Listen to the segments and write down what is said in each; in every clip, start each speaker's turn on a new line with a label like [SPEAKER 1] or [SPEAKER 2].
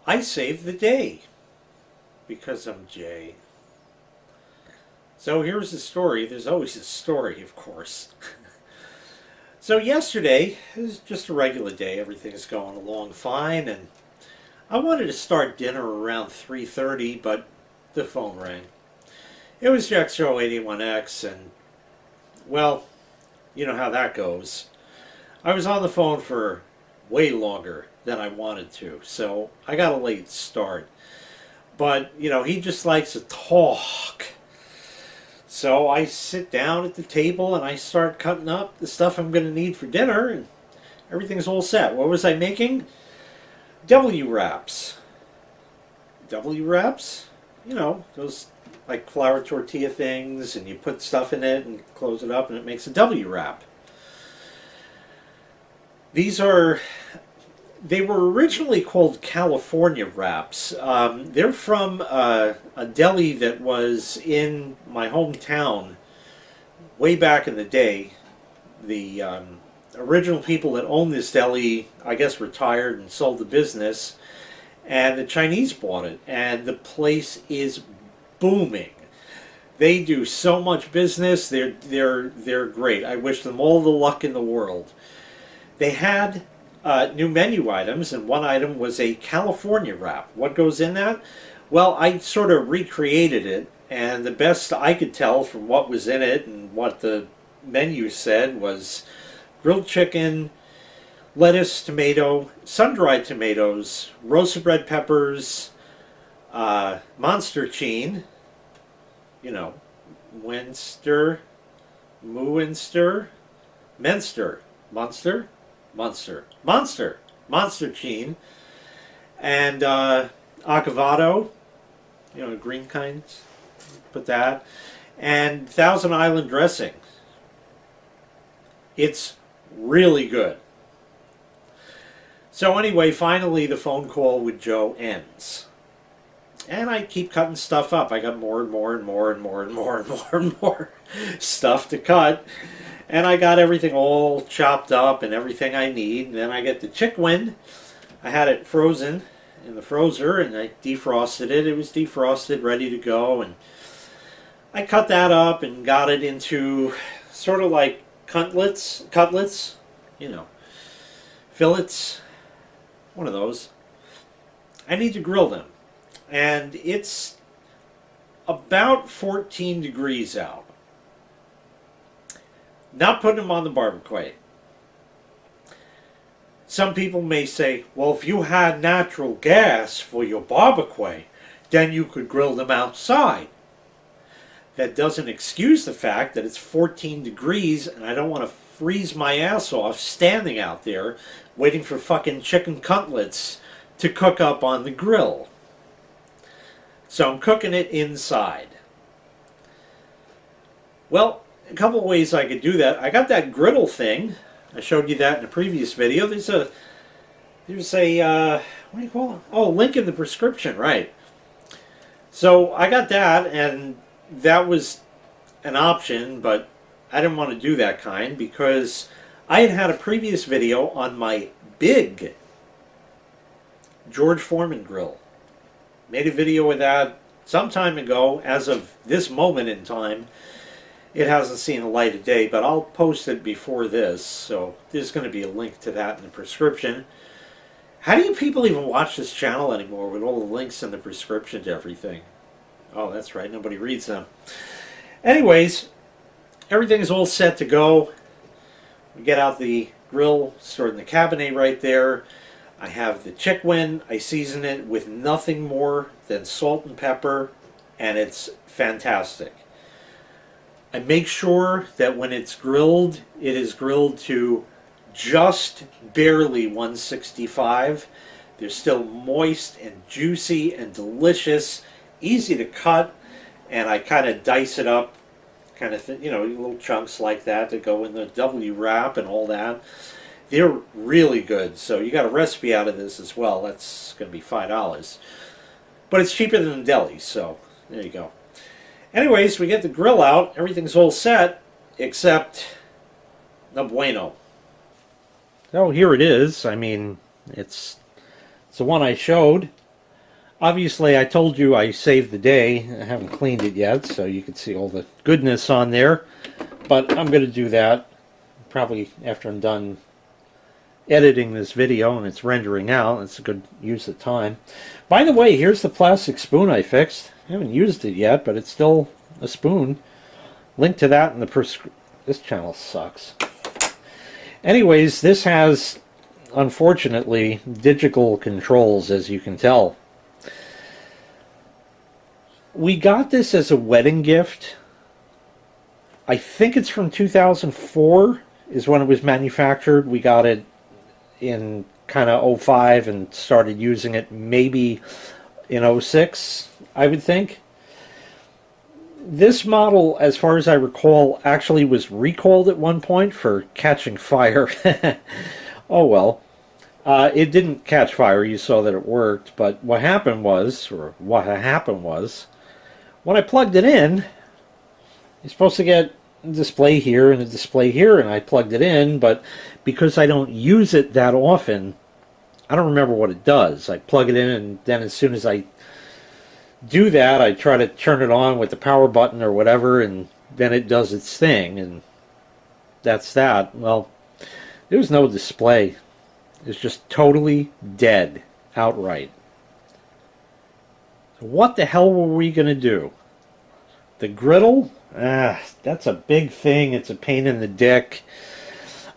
[SPEAKER 1] I saved the day because I'm Jay. So here's the story. There's always a story, of course. So yesterday is just a regular day. Everything's going along fine, and I wanted to start dinner around 3:30, but the phone rang. It was Jack 81X, and well, you know how that goes. I was on the phone for way longer than I wanted to, so I got a late start. But, you know, he just likes to talk. So I sit down at the table and I start cutting up the stuff I'm going to need for dinner, and everything's all set. What was I making? W wraps. W wraps? You know, those like flour tortilla things, and you put stuff in it and close it up and it makes a W wrap. They were originally called California wraps. They're from a deli that was in my hometown way back in the day. The original people that owned this deli, I guess, retired and sold the business, and the Chinese bought it, and the place is booming. They do so much business. They're great. I wish them all the luck in the world. They had new menu items, and one item was a California wrap. What goes in that? Well, I sort of recreated it, and the best I could tell from what was in it and what the menu said was grilled chicken, lettuce, tomato, sun-dried tomatoes, roasted red peppers, monster cheese, you know, Winster, Mooinster, Menster, Monster, Monster cheese, and avocado, you know, the green kinds, put that, and Thousand Island dressing. It's really good. So anyway, finally the phone call with Joe ends. And I keep cutting stuff up. I got more and more and more and more and more and more and more stuff to cut. And I got everything all chopped up and everything I need. And then I get the chicken. I had it frozen in the frozer, and I defrosted it. It was defrosted, ready to go. And I cut that up and got it into sort of like cutlets, you know, fillets, one of those. I need to grill them. And it's about 14 degrees out. Not putting them on the barbecue. Some people may say, well, if you had natural gas for your barbecue, then you could grill them outside. That doesn't excuse the fact that it's 14 degrees and I don't want to freeze my ass off standing out there waiting for fucking chicken cutlets to cook up on the grill. So I'm cooking it inside. Well, a couple of ways I could do that. I got that griddle thing. I showed you that in a previous video. There's a what do you call it? Oh, link in the prescription, right. So I got that, and that was an option, but I didn't want to do that kind because I had a previous video on my big George Foreman grill. Made a video with that some time ago. As of this moment in time, it hasn't seen the light of day, but I'll post it before this, so there's going to be a link to that in the prescription. How do you people even watch this channel anymore with all the links in the prescription to everything? Oh, that's right, nobody reads them. Anyways, everything is all set to go. We get out the grill stored in the cabinet right there. I have the chicken. I season it with nothing more than salt and pepper, and it's fantastic. I make sure that when it's grilled, it is grilled to just barely 165. They're still moist and juicy and delicious, easy to cut, and I kind of dice it up, kind of you know, little chunks like that to go in the W wrap and all that. They're really good. So you got a recipe out of this as well. That's going to be $5. But it's cheaper than the deli, so there you go. Anyways, we get the grill out. Everything's all set, except no bueno. Oh, here it is. I mean, it's the one I showed. Obviously, I told you I saved the day. I haven't cleaned it yet, so you can see all the goodness on there. But I'm going to do that probably after I'm done editing this video and it's rendering out. It's a good use of time. By the way, here's the plastic spoon I fixed. I haven't used it yet, but it's still a spoon. Link to that in the this channel sucks. Anyways, this has, unfortunately, digital controls, as you can tell. We got this as a wedding gift. I think it's from 2004 is when it was manufactured. We got it in kind of '05 and started using it maybe in '06, I would think. This model, as far as I recall, actually was recalled at one point for catching fire. Oh well. It didn't catch fire. You saw that it worked. But what happened was, when I plugged it in, you're supposed to get a display here and a display here, and I plugged it in, but because I don't use it that often, I don't remember what it does. I plug it in, and then as soon as I do that, I try to turn it on with the power button or whatever, and then it does its thing, and that's that. Well, there was no display. It's just totally dead outright. So what the hell were we going to do? The griddle? That's a big thing. It's a pain in the dick.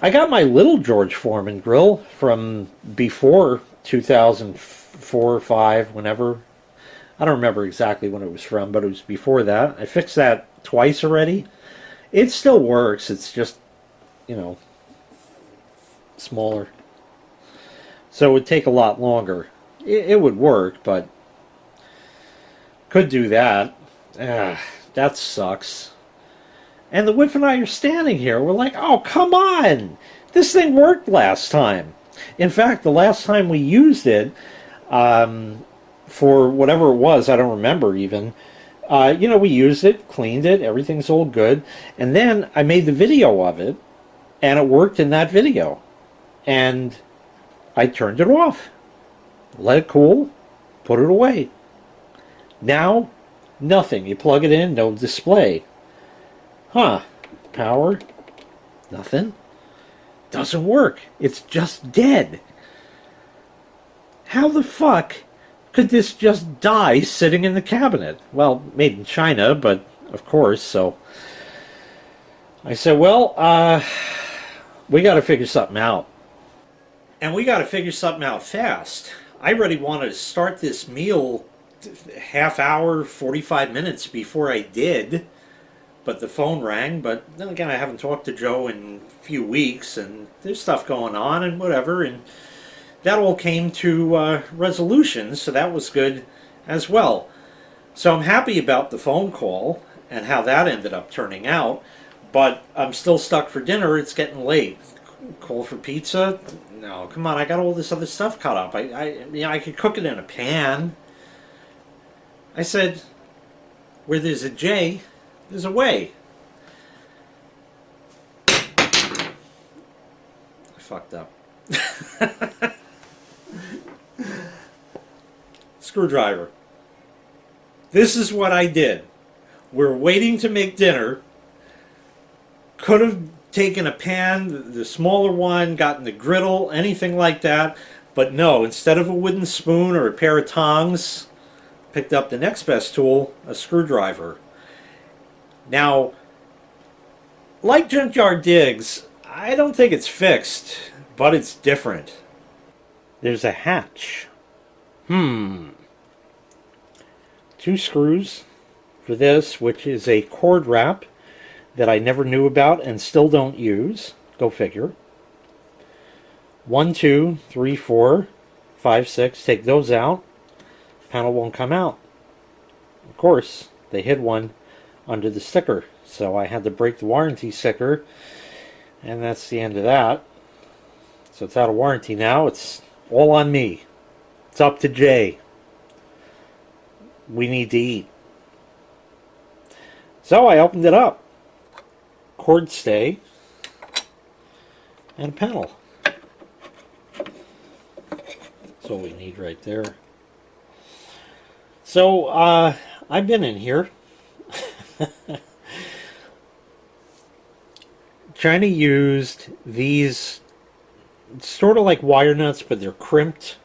[SPEAKER 1] I got my little George Foreman grill from before 2004 or 5, whenever. I don't remember exactly when it was from, but it was before that. I fixed that twice already. It still works. It's just, smaller. So it would take a lot longer. It would work, but could do that. That sucks. And the wife and I are standing here. We're like, oh, come on. This thing worked last time. In fact, the last time we used it, for whatever it was, I don't remember even, we used it, cleaned it, everything's all good. And then I made the video of it, and it worked in that video. And I turned it off. Let it cool, put it away. Now, nothing. You plug it in, no display. Huh. Power? Nothing. Doesn't work. It's just dead. How the fuck could this just die sitting in the cabinet? Well, made in China, but of course, so I said, well, we got to figure something out. And we got to figure something out fast. I really wanted to start this meal half hour, 45 minutes before I did, but the phone rang. But then again, I haven't talked to Joe in a few weeks, and there's stuff going on and whatever, and that all came to resolution, so that was good as well. So I'm happy about the phone call and how that ended up turning out, but I'm still stuck for dinner. It's getting late. Call for pizza? No, come on, I got all this other stuff cut up. I could cook it in a pan. I said, where there's a J, there's a way. I fucked up. Screwdriver. This is what I did. We're waiting to make dinner. Could have taken a pan, the smaller one, gotten the griddle, anything like that. But no, instead of a wooden spoon or a pair of tongs, picked up the next best tool, a screwdriver. Now, like Junkyard Digs, I don't think it's fixed, but it's different. There's a hatch. 2 screws for this, which is a cord wrap that I never knew about and still don't use. Go figure. 1, 2, 3, 4, 5, 6. Take those out. Panel won't come out. Of course, they hid one under the sticker, so I had to break the warranty sticker, and that's the end of that. So it's out of warranty now. It's all on me. It's up to Jay. We need to eat. So I opened it up. Cord stay and a panel. That's all we need right there. So, I've been in here China used these sort of like wire nuts, but they're crimped.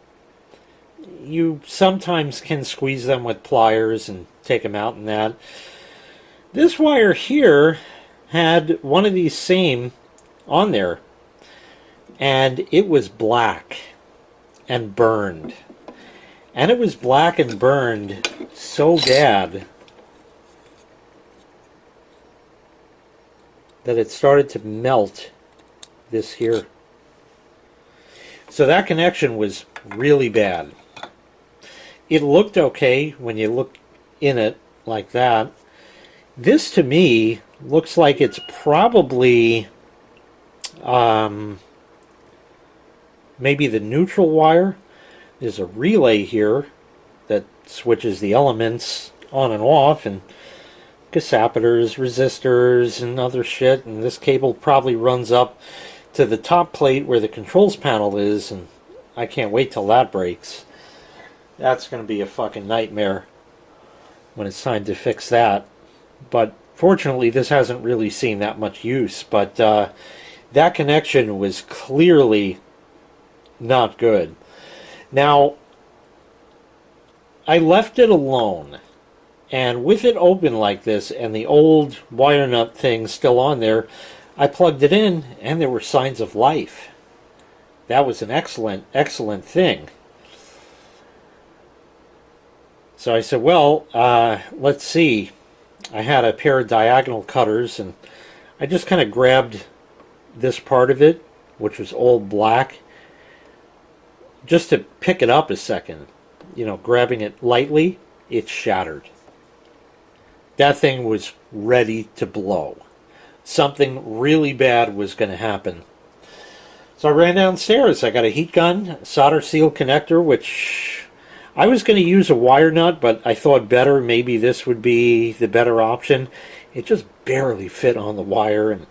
[SPEAKER 1] You sometimes can squeeze them with pliers and take them out and that. This wire here had one of these same on there, and it was black and burned. And it was black and burned so bad that it started to melt this here. So that connection was really bad. It looked okay when you look in it like that. This to me looks like it's probably maybe the neutral wire. There's a relay here that switches the elements on and off, and capacitors, resistors, and other shit. And this cable probably runs up to the top plate where the controls panel is, and I can't wait till that breaks. That's going to be a fucking nightmare when it's time to fix that. But fortunately, this hasn't really seen that much use. But that connection was clearly not good. Now, I left it alone. And with it open like this and the old wire nut thing still on there, I plugged it in and there were signs of life. That was an excellent, excellent thing. So I said, well, let's see. I had a pair of diagonal cutters, and I just kind of grabbed this part of it, which was all black, just to pick it up a second. You know, grabbing it lightly, it shattered. That thing was ready to blow. Something really bad was going to happen. So I ran downstairs. I got a heat gun, solder seal connector, which I was going to use a wire nut, but I thought better, maybe this would be the better option. It just barely fit on the wire, and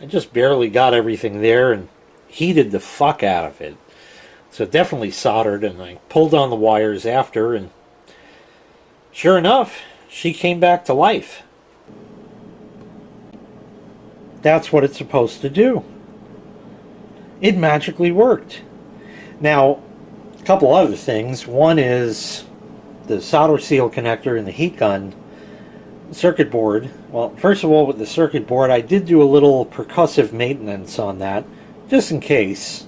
[SPEAKER 1] I just barely got everything there and heated the fuck out of it. So it definitely soldered, and I pulled on the wires after, and sure enough, she came back to life. That's what it's supposed to do. It magically worked. Now, a couple other things. One is the solder seal connector in the heat gun circuit board. Well, first of all, with the circuit board, I did do a little percussive maintenance on that, just in case.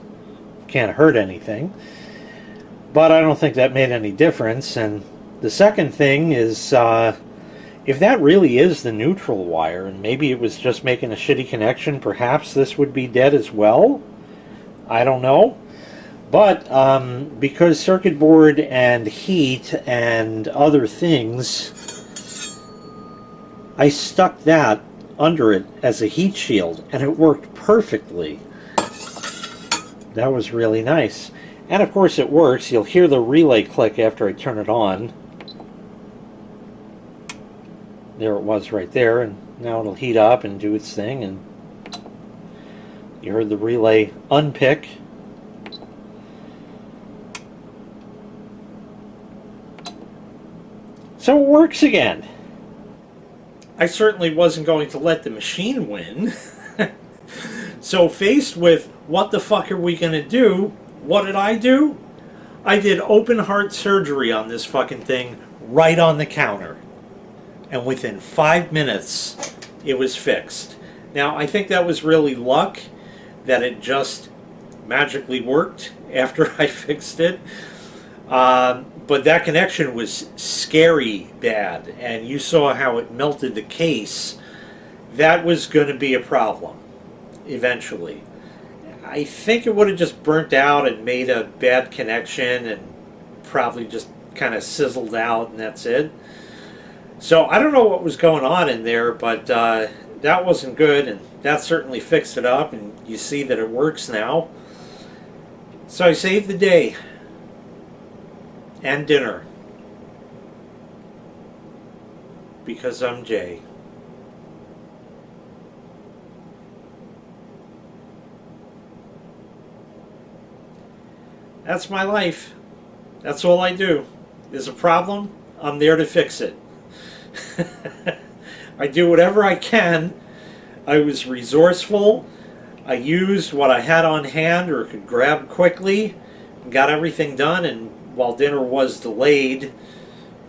[SPEAKER 1] Can't hurt anything. But I don't think that made any difference. And the second thing is, if that really is the neutral wire, and maybe it was just making a shitty connection, perhaps this would be dead as well. I don't know. But because circuit board and heat and other things, I stuck that under it as a heat shield, and it worked perfectly. That was really nice. And of course it works. You'll hear the relay click after I turn it on. There it was right there, and now it'll heat up and do its thing, and you heard the relay unpick. So it works again. I certainly wasn't going to let the machine win. So faced with what the fuck are we going to do, what did? I did open heart surgery on this fucking thing right on the counter. And within 5 minutes, it was fixed. Now, I think that was really luck that it just magically worked after I fixed it. But that connection was scary bad, and you saw how it melted the case. That was going to be a problem eventually. I think it would have just burnt out and made a bad connection and probably just kind of sizzled out, and that's it. So I don't know what was going on in there, but that wasn't good, and that certainly fixed it up, and you see that it works now. So I saved the day and dinner because I'm Jay. That's my life. That's all I do. There's a problem, I'm there to fix it. I do whatever I can. I was resourceful. I used what I had on hand or could grab quickly, got everything done, and while dinner was delayed,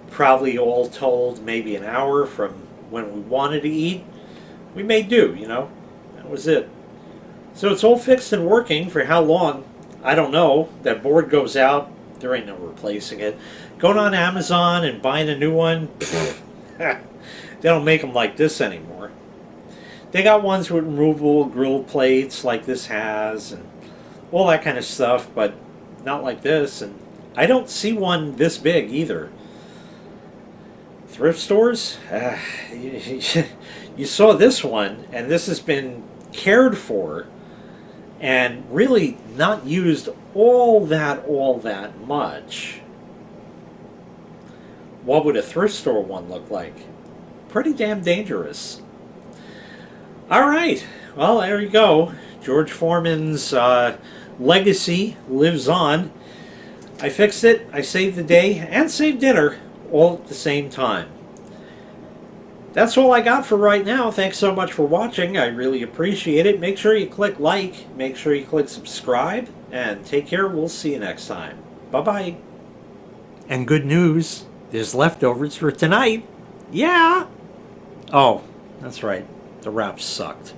[SPEAKER 1] probably all told maybe an hour from when we wanted to eat, we made do, you know. That was it. So it's all fixed and working. For how long? I don't know. That board goes out, there ain't no replacing it. Going on Amazon and buying a new one, they don't make them like this anymore. They got ones with removable grill plates like this has and all that kind of stuff, but not like this. And I don't see one this big either. Thrift stores? You saw this one, and this has been cared for and really not used all that much. What would a thrift store one look like? Pretty damn dangerous. All right, well, there you go. George Foreman's legacy lives on. I fixed it, I saved the day, and saved dinner all at the same time. That's all I got for right now. Thanks so much for watching. I really appreciate it. Make sure you click like, make sure you click subscribe, and take care. We'll see you next time. Bye-bye. And good news, there's leftovers for tonight. Yeah! Oh, that's right. The wrap sucked.